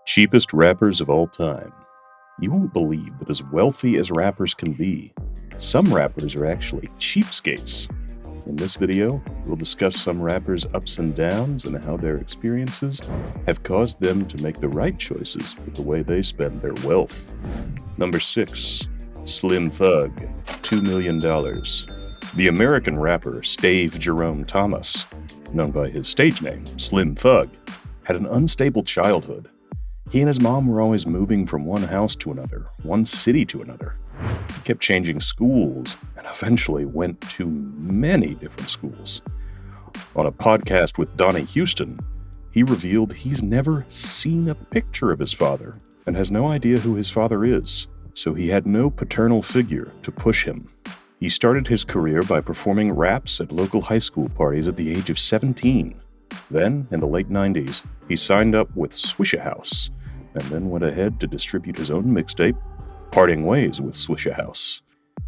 Cheapest rappers of all time. You won't believe that as wealthy as rappers can be, some rappers are actually cheapskates. In this video, we'll discuss some rappers' ups and downs and how their experiences have caused them to make the right choices with the way they spend their wealth. Number 6. Slim Thug, $2 million. The American rapper Stave Jerome Thomas, known by his stage name, Slim Thug, had an unstable childhood. He and his mom were always moving from one house to another, one city to another. He kept changing schools and eventually went to many different schools. On a podcast with Donnie Houston, he revealed he's never seen a picture of his father and has no idea who his father is, so he had no paternal figure to push him. He started his career by performing raps at local high school parties at the age of 17. Then, in the late 90s, he signed up with Swishahouse, and then went ahead to distribute his own mixtape, Parting Ways with Swishahouse.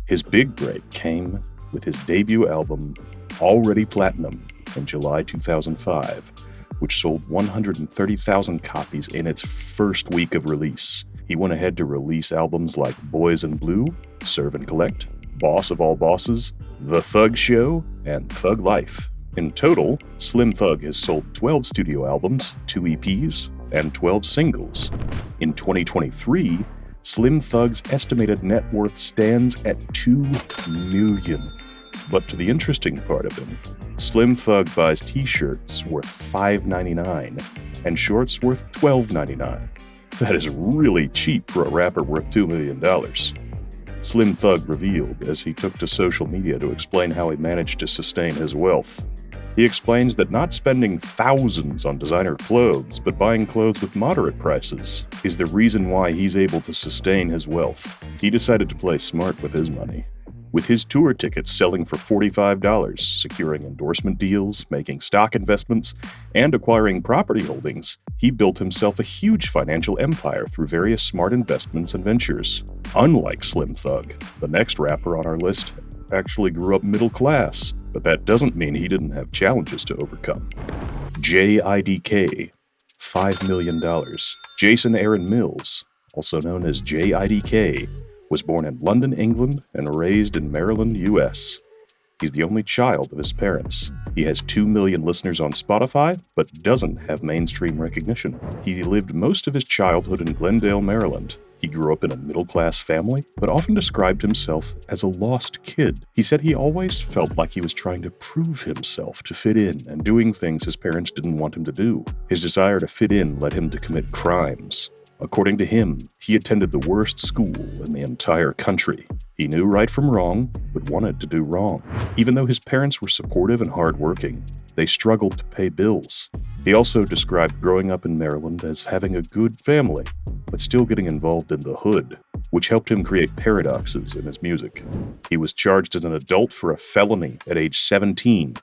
His big break came with his debut album, Already Platinum, in July 2005, which sold 130,000 copies in its first week of release. He went ahead to release albums like Boys in Blue, Serve and Collect, Boss of All Bosses, The Thug Show, and Thug Life. In total, Slim Thug has sold 12 studio albums, 2 EPs, and 12 singles. In 2023, Slim Thug's estimated net worth stands at $2 million. But to the interesting part of him, Slim Thug buys t-shirts worth $5.99 and shorts worth $12.99. That is really cheap for a rapper worth $2 million. Slim Thug revealed as he took to social media to explain how he managed to sustain his wealth. He explains that not spending thousands on designer clothes, but buying clothes with moderate prices, is the reason why he's able to sustain his wealth. He decided to play smart with his money. With his tour tickets selling for $45, securing endorsement deals, making stock investments, and acquiring property holdings, he built himself a huge financial empire through various smart investments and ventures. Unlike Slim Thug, the next rapper on our list actually grew up middle class, but that doesn't mean he didn't have challenges to overcome. JIDK, $5 million. Jason Aaron Mills, also known as JIDK, was born in London, England, and raised in Maryland, US. He's the only child of his parents. He has 2 million listeners on Spotify, but doesn't have mainstream recognition. He lived most of his childhood in Glendale, Maryland. He grew up in a middle-class family, but often described himself as a lost kid. He said he always felt like he was trying to prove himself to fit in and doing things his parents didn't want him to do. His desire to fit in led him to commit crimes. According to him, he attended the worst school in the entire country. He knew right from wrong, but wanted to do wrong. Even though his parents were supportive and hardworking, they struggled to pay bills. He also described growing up in Maryland as having a good family, but still getting involved in the hood, which helped him create paradoxes in his music. He was charged as an adult for a felony at age 17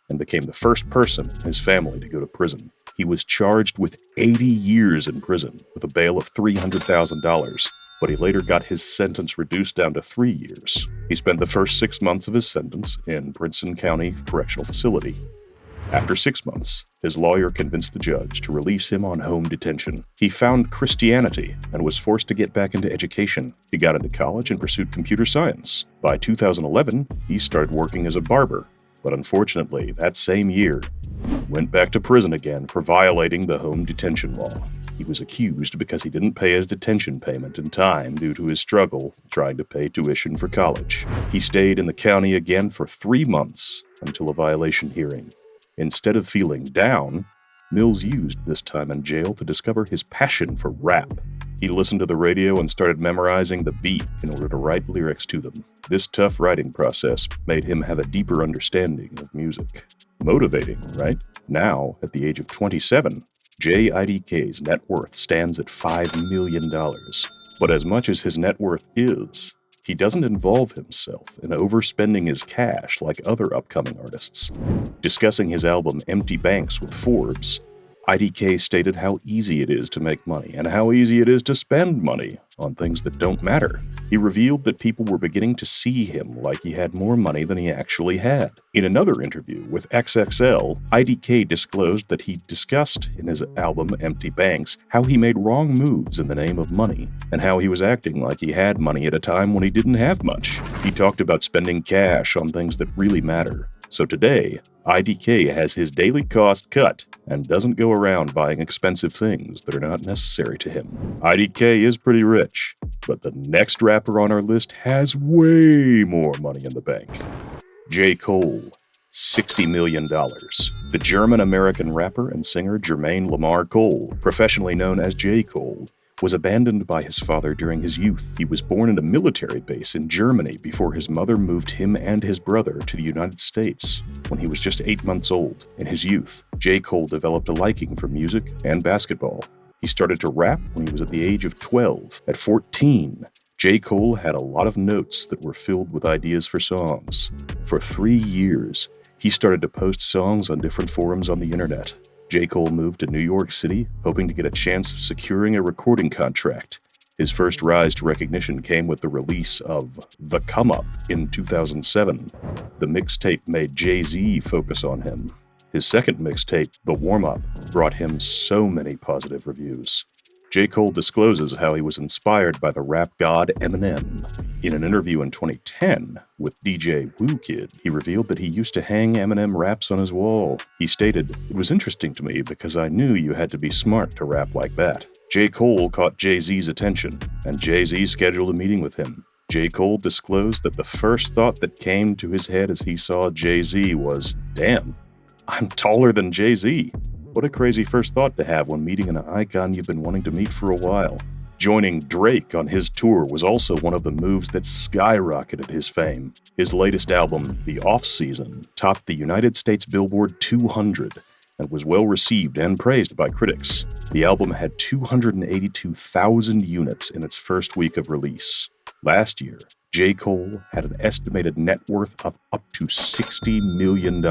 and became the first person in his family to go to prison. He was charged with 80 years in prison with a bail of $300,000, but he later got his sentence reduced down to 3 years. He spent the first 6 months of his sentence in Princeton County Correctional Facility. After 6 months, his lawyer convinced the judge to release him on home detention. He found Christianity and was forced to get back into education. He got into college and pursued computer science. By 2011, he started working as a barber, but unfortunately, that same year, he went back to prison again for violating the home detention law. He was accused because he didn't pay his detention payment in time due to his struggle trying to pay tuition for college. He stayed in the county again for 3 months until a violation hearing. Instead of feeling down, Mills used this time in jail to discover his passion for rap. He listened to the radio and started memorizing the beat in order to write lyrics to them. This tough writing process made him have a deeper understanding of music. Motivating, right? Now, at the age of 27, JIDK's net worth stands at $5 million. But as much as his net worth is, he doesn't involve himself in overspending his cash like other upcoming artists. Discussing his album Empty Banks with Forbes, IDK stated how easy it is to make money and how easy it is to spend money on things that don't matter. He revealed that people were beginning to see him like he had more money than he actually had. In another interview with XXL, IDK disclosed that he discussed in his album Empty Banks how he made wrong moves in the name of money and how he was acting like he had money at a time when he didn't have much. He talked about spending cash on things that really matter. So today, IDK has his daily cost cut and doesn't go around buying expensive things that are not necessary to him. IDK is pretty rich, but the next rapper on our list has way more money in the bank. J. Cole, $60 million. The German-American rapper and singer Jermaine Lamar Cole, professionally known as J. Cole, was abandoned by his father during his youth. He was born in a military base in Germany before his mother moved him and his brother to the United States when he was just 8 months old. In his youth, J. Cole developed a liking for music and basketball. He started to rap when he was at the age of 12. At 14, J. Cole had a lot of notes that were filled with ideas for songs. For 3 years, he started to post songs on different forums on the internet. J. Cole moved to New York City, hoping to get a chance of securing a recording contract. His first rise to recognition came with the release of The Come Up in 2007. The mixtape made Jay-Z focus on him. His second mixtape, The Warm Up, brought him so many positive reviews. J. Cole discloses how he was inspired by the rap god Eminem. In an interview in 2010 with DJ Woo Kid, he revealed that he used to hang Eminem raps on his wall. He stated, "It was interesting to me because I knew you had to be smart to rap like that." J. Cole caught Jay-Z's attention, and Jay-Z scheduled a meeting with him. J. Cole disclosed that the first thought that came to his head as he saw Jay-Z was, "Damn, I'm taller than Jay-Z." What a crazy first thought to have when meeting an icon you've been wanting to meet for a while. Joining Drake on his tour was also one of the moves that skyrocketed his fame. His latest album, The Off-Season, topped the United States Billboard 200 and was well received and praised by critics. The album had 282,000 units in its first week of release. Last year, J. Cole had an estimated net worth of up to $60 million,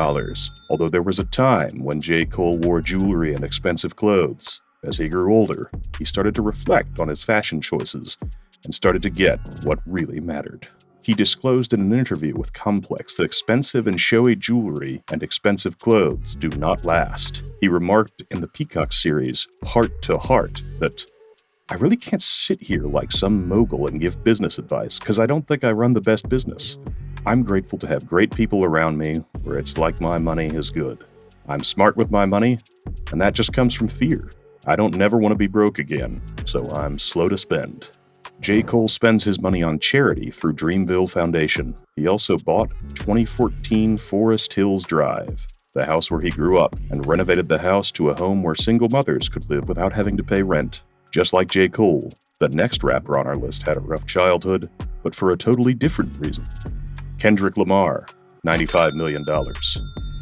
although there was a time when J. Cole wore jewelry and expensive clothes. As he grew older, he started to reflect on his fashion choices and started to get what really mattered. He disclosed in an interview with Complex that expensive and showy jewelry and expensive clothes do not last. He remarked in the Peacock series, Heart to Heart, that "I really can't sit here like some mogul and give business advice because I don't think I run the best business. I'm grateful to have great people around me where it's like my money is good. I'm smart with my money, and that just comes from fear. I don't never want to be broke again, so I'm slow to spend." J. Cole spends his money on charity through Dreamville Foundation. He also bought 2014 Forest Hills Drive, the house where he grew up, and renovated the house to a home where single mothers could live without having to pay rent. Just like J. Cole, the next rapper on our list had a rough childhood, but for a totally different reason. Kendrick Lamar, $95 million.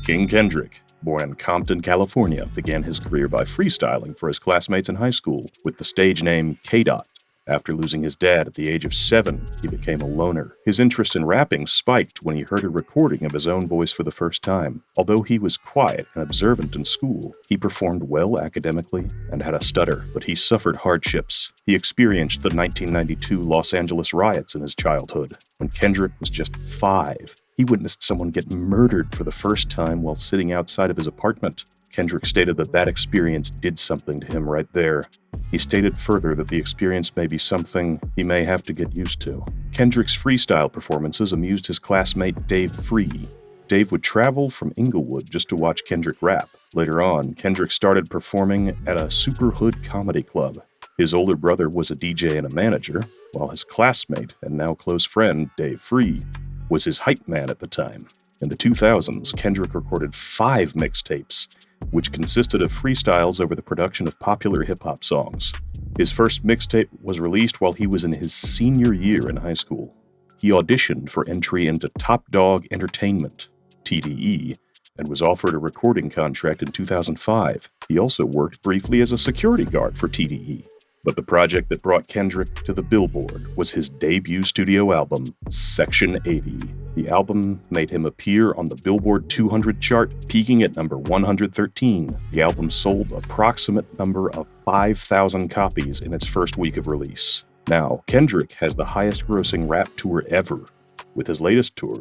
King Kendrick, born in Compton, California, began his career by freestyling for his classmates in high school with the stage name K-Dot. After losing his dad at the age of 7, he became a loner. His interest in rapping spiked when he heard a recording of his own voice for the first time. Although he was quiet and observant in school, he performed well academically and had a stutter, but he suffered hardships. He experienced the 1992 Los Angeles riots in his childhood. When Kendrick was just 5, he witnessed someone get murdered for the first time while sitting outside of his apartment. Kendrick stated that experience did something to him right there. He stated further that the experience may be something he may have to get used to. Kendrick's freestyle performances amused his classmate Dave Free. Dave would travel from Inglewood just to watch Kendrick rap. Later on, Kendrick started performing at a super hood comedy club. His older brother was a DJ and a manager, while his classmate and now close friend, Dave Free, was his hype man at the time. In the 2000s, Kendrick recorded 5 mixtapes, which consisted of freestyles over the production of popular hip-hop songs. His first mixtape was released while he was in his senior year in high school. He auditioned for entry into Top Dog Entertainment, TDE, and was offered a recording contract in 2005. He also worked briefly as a security guard for TDE. But the project that brought Kendrick to the Billboard was his debut studio album, Section 80. The album made him appear on the Billboard 200 chart, peaking at number 113. The album sold approximate number of 5,000 copies in its first week of release. Now, Kendrick has the highest grossing rap tour ever, with his latest tour,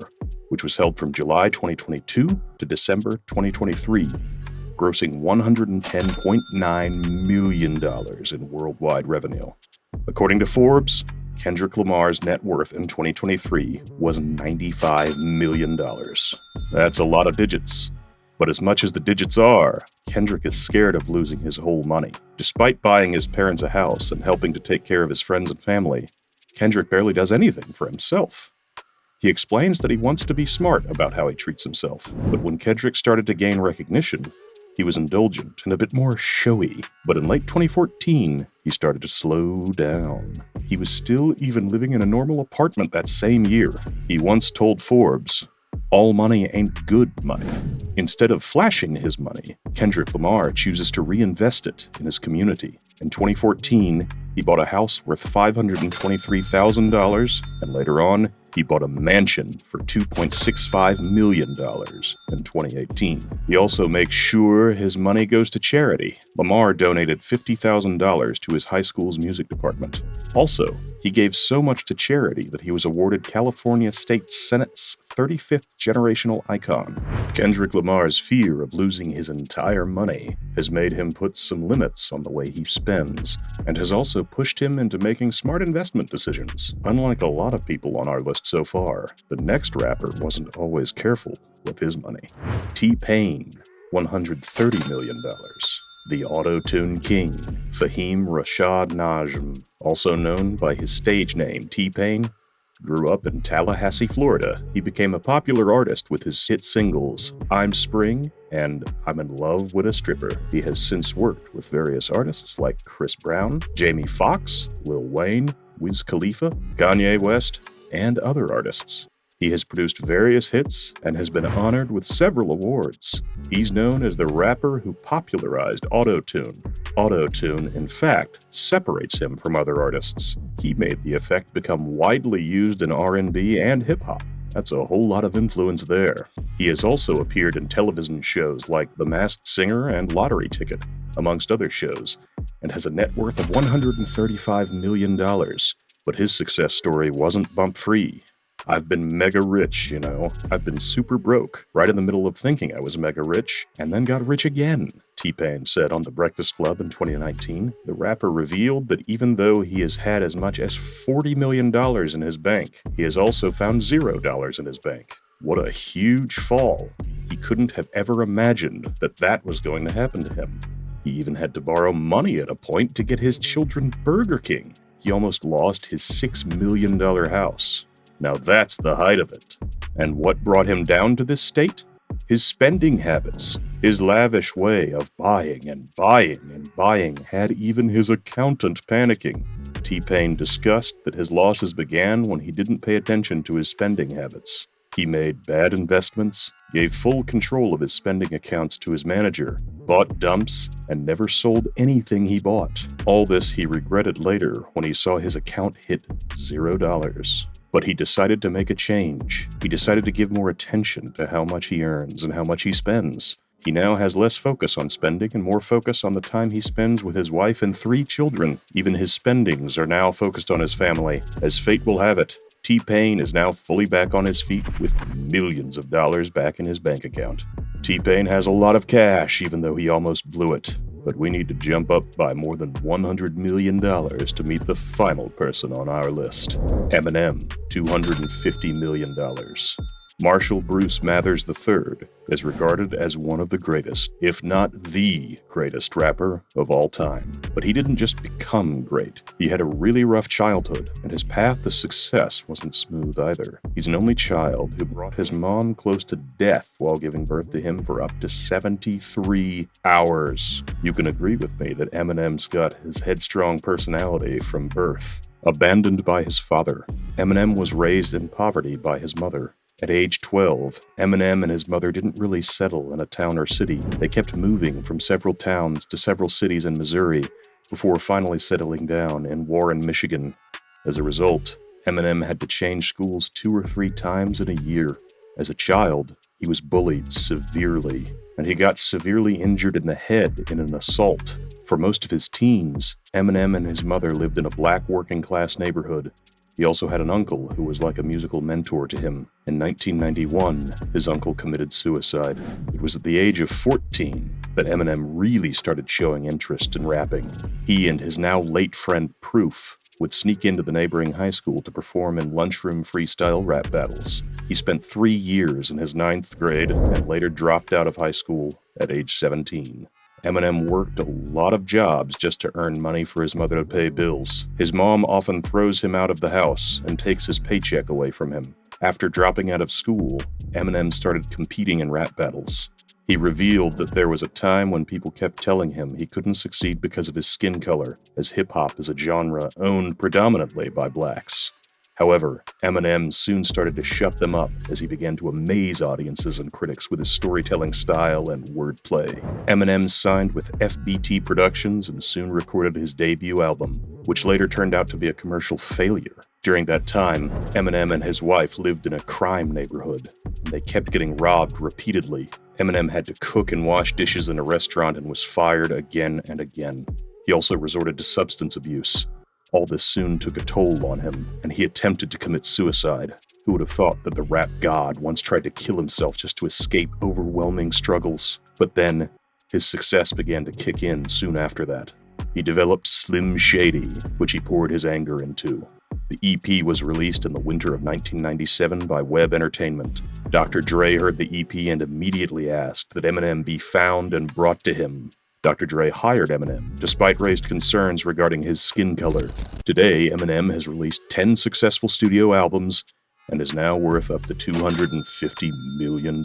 which was held from July 2022 to December 2023, grossing $110.9 million in worldwide revenue. According to Forbes, Kendrick Lamar's net worth in 2023 was $95 million. That's a lot of digits. But as much as the digits are, Kendrick is scared of losing his whole money. Despite buying his parents a house and helping to take care of his friends and family, Kendrick barely does anything for himself. He explains that he wants to be smart about how he treats himself, but when Kendrick started to gain recognition, he was indulgent and a bit more showy. But in late 2014, he started to slow down. He was still even living in a normal apartment that same year. He once told Forbes, "All money ain't good money." Instead of flashing his money, Kendrick Lamar chooses to reinvest it in his community. In 2014, he bought a house worth $523,000, and later on, he bought a mansion for $2.65 million in 2018. He also makes sure his money goes to charity. Lamar donated $50,000 to his high school's music department. Also, he gave so much to charity that he was awarded California State Senate's 35th Generational Icon. Kendrick Lamar's fear of losing his entire money has made him put some limits on the way he spends, and has also pushed him into making smart investment decisions. Unlike a lot of people on our list so far, the next rapper wasn't always careful with his money. T-Pain, $130 million. The Auto-Tune King, Fahim Rashad Najm, also known by his stage name T-Pain, grew up in Tallahassee, Florida. He became a popular artist with his hit singles I'm Spring and I'm in Love with a Stripper. He has since worked with various artists like Chris Brown, Jamie Foxx, Lil Wayne, Wiz Khalifa, Kanye West, and other artists. He has produced various hits and has been honored with several awards. He's known as the rapper who popularized Auto-Tune. Auto-Tune, in fact, separates him from other artists. He made the effect become widely used in R&B and hip-hop. That's a whole lot of influence there. He has also appeared in television shows like The Masked Singer and Lottery Ticket, amongst other shows, and has a net worth of $135 million. But his success story wasn't bump-free. I've been mega rich, you know. I've been super broke, right in the middle of thinking I was mega rich, and then got rich again, T-Pain said on The Breakfast Club in 2019. The rapper revealed that even though he has had as much as $40 million in his bank, he has also found $0 in his bank. What a huge fall. He couldn't have ever imagined that that was going to happen to him. He even had to borrow money at a point to get his children Burger King. He almost lost his $6 million house. Now that's the height of it. And what brought him down to this state? His spending habits. His lavish way of buying and buying and buying had even his accountant panicking. T-Pain discussed that his losses began when he didn't pay attention to his spending habits. He made bad investments, gave full control of his spending accounts to his manager, bought dumps, and never sold anything he bought. All this he regretted later when he saw his account hit $0. But he decided to make a change. He decided to give more attention to how much he earns and how much he spends. He now has less focus on spending and more focus on the time he spends with his wife and 3 children. Even his spendings are now focused on his family. As fate will have it, T-Pain is now fully back on his feet with millions of dollars back in his bank account. T-Pain has a lot of cash, even though he almost blew it. But we need to jump up by more than $100 million to meet the final person on our list. Eminem, $250 million. Marshall Bruce Mathers III is regarded as one of the greatest, if not the greatest rapper of all time. But he didn't just become great. He had a really rough childhood, and his path to success wasn't smooth either. He's an only child who brought his mom close to death while giving birth to him for up to 73 hours. You can agree with me that Eminem's got his headstrong personality from birth. Abandoned by his father, Eminem was raised in poverty by his mother. At age 12, Eminem and his mother didn't really settle in a town or city. They kept moving from several towns to several cities in Missouri, before finally settling down in Warren, Michigan. As a result, Eminem had to change schools 2 or 3 times in a year. As a child, he was bullied severely, and he got severely injured in the head in an assault. For most of his teens, Eminem and his mother lived in a black working-class neighborhood. He also had an uncle who was like a musical mentor to him. In 1991, his uncle committed suicide. It was at the age of 14 that Eminem really started showing interest in rapping. He and his now late friend Proof would sneak into the neighboring high school to perform in lunchroom freestyle rap battles. He spent 3 years in his 9th grade and later dropped out of high school at age 17. Eminem worked a lot of jobs just to earn money for his mother to pay bills. His mom often throws him out of the house and takes his paycheck away from him. After dropping out of school, Eminem started competing in rap battles. He revealed that there was a time when people kept telling him he couldn't succeed because of his skin color, as hip-hop is a genre owned predominantly by blacks. However, Eminem soon started to shut them up as he began to amaze audiences and critics with his storytelling style and wordplay. Eminem signed with FBT Productions and soon recorded his debut album, which later turned out to be a commercial failure. During that time, Eminem and his wife lived in a crime neighborhood, and they kept getting robbed repeatedly. Eminem had to cook and wash dishes in a restaurant and was fired again and again. He also resorted to substance abuse. All this soon took a toll on him, and he attempted to commit suicide. Who would have thought that the rap god once tried to kill himself just to escape overwhelming struggles? But then, his success began to kick in soon after that. He developed Slim Shady, which he poured his anger into. The EP was released in the winter of 1997 by Web Entertainment. Dr. Dre heard the EP and immediately asked that Eminem be found and brought to him. Dr. Dre hired Eminem, despite raised concerns regarding his skin color. Today, Eminem has released 10 successful studio albums and is now worth up to $250 million.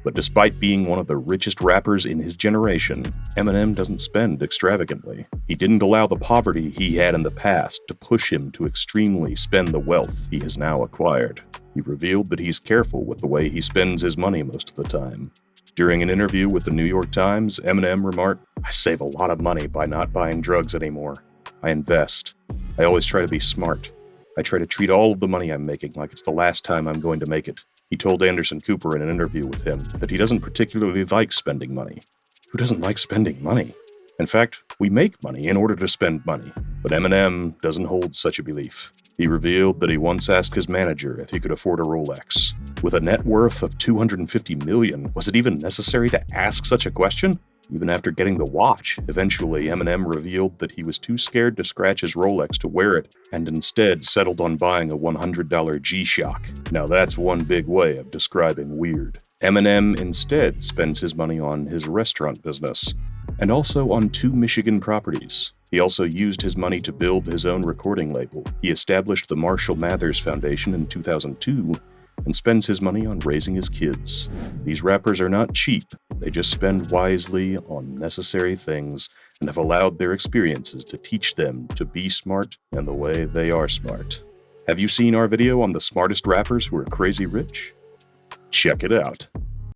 But despite being one of the richest rappers in his generation, Eminem doesn't spend extravagantly. He didn't allow the poverty he had in the past to push him to extremely spend the wealth he has now acquired. He revealed that he's careful with the way he spends his money most of the time. During an interview with the New York Times, Eminem remarked, "I save a lot of money by not buying drugs anymore. I invest. I always try to be smart. I try to treat all of the money I'm making like it's the last time I'm going to make it." He told Anderson Cooper in an interview with him that he doesn't particularly like spending money. Who doesn't like spending money? In fact, we make money in order to spend money. But Eminem doesn't hold such a belief. He revealed that he once asked his manager if he could afford a Rolex. With a net worth of $250 million, was it even necessary to ask such a question? Even after getting the watch, eventually Eminem revealed that he was too scared to scratch his Rolex to wear it, and instead settled on buying a $100 G-Shock. Now that's one big way of describing weird. Eminem instead spends his money on his restaurant business, and also on 2 Michigan properties. He also used his money to build his own recording label. He established the Marshall Mathers Foundation in 2002, and spends his money on raising his kids. These rappers are not cheap. They just spend wisely on necessary things and have allowed their experiences to teach them to be smart and the way they are smart. Have you seen our video on the smartest rappers who are crazy rich? Check it out.